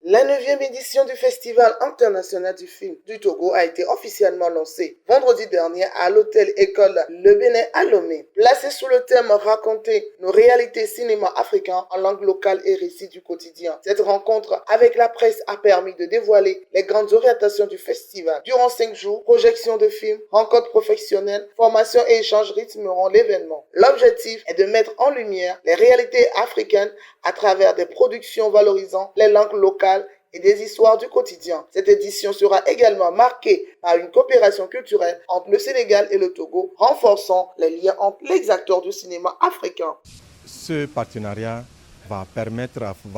La 9e édition du Festival international du film du Togo a été officiellement lancée vendredi dernier à l'hôtel École Le Bénin à Lomé. Placé sous le thème Raconter nos réalités cinéma africain en langue locale et récits du quotidien. Cette rencontre avec la presse a permis de dévoiler les grandes orientations du festival. Durant 5 jours, projections de films, rencontres professionnelles, formations et échanges rythmeront l'événement. L'objectif est de mettre en lumière les réalités africaines à travers des productions valorisant les langues locales et des histoires du quotidien. Cette édition sera également marquée par une coopération culturelle entre le Sénégal et le Togo, renforçant les liens entre les acteurs du cinéma africain. Ce partenariat va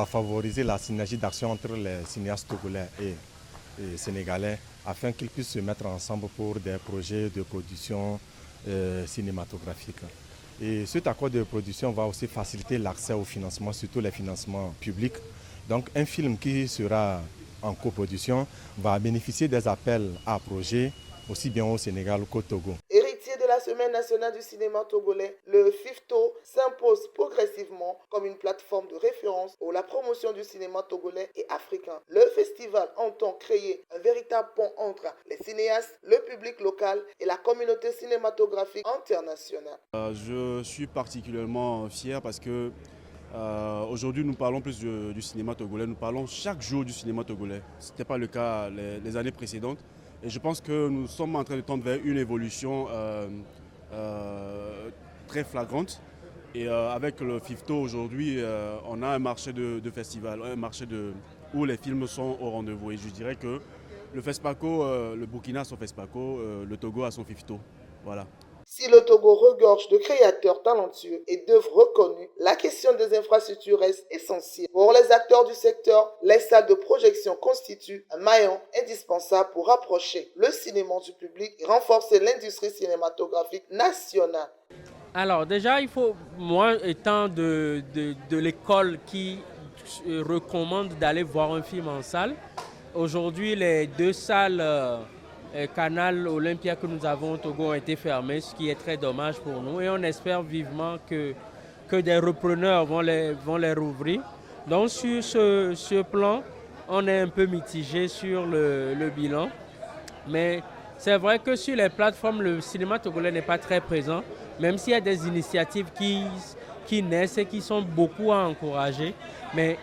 favoriser la synergie d'action entre les cinéastes togolais et sénégalais afin qu'ils puissent se mettre ensemble pour des projets de production cinématographique. Et cet accord de production va aussi faciliter l'accès au financement, surtout les financements publics. Donc un film qui sera en coproduction va bénéficier des appels à projets, aussi bien au Sénégal qu'au Togo. Héritier de la Semaine nationale du cinéma togolais, le FIFTO s'impose progressivement comme une plateforme de référence pour la promotion du cinéma togolais et africain. Le festival entend créer un véritable pont entre les cinéastes, le public local et la communauté cinématographique internationale. Je suis particulièrement fier parce que aujourd'hui, nous parlons plus du cinéma togolais. Nous parlons chaque jour du cinéma togolais. Ce n'était pas le cas les années précédentes. Et je pense que nous sommes en train de tendre vers une évolution très flagrante. Et avec le FIFTO aujourd'hui, on a un marché de festival, un marché où les films sont au rendez-vous. Et je dirais que le FESPACO, le Burkina a son FESPACO, le Togo a son FIFTO. Voilà. Si le Togo regorge de créateurs talentueux et d'œuvres reconnues, la question des infrastructures reste essentielle. Pour les acteurs du secteur, les salles de projection constituent un maillon indispensable pour rapprocher le cinéma du public et renforcer l'industrie cinématographique nationale. Alors déjà, moi étant de l'école qui recommande d'aller voir un film en salle, aujourd'hui les 2 salles Canal Olympia que nous avons au Togo ont été fermés, ce qui est très dommage pour nous. Et on espère vivement que des repreneurs vont les rouvrir. Donc sur ce plan, on est un peu mitigé sur le bilan. Mais c'est vrai que sur les plateformes, le cinéma togolais n'est pas très présent, même s'il y a des initiatives qui naissent et qui sont beaucoup à encourager. Mais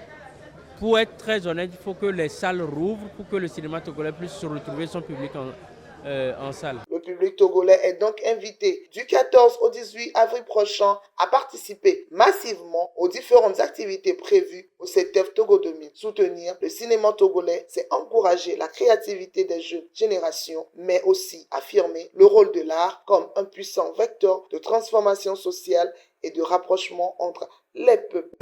pour être très honnête, il faut que les salles rouvrent pour que le cinéma togolais puisse retrouver son public en salle. Le public togolais est donc invité du 14 au 18 avril prochain à participer massivement aux différentes activités prévues au CETEF Togo 2000. Soutenir le cinéma togolais, c'est encourager la créativité des jeunes générations, mais aussi affirmer le rôle de l'art comme un puissant vecteur de transformation sociale et de rapprochement entre les peuples.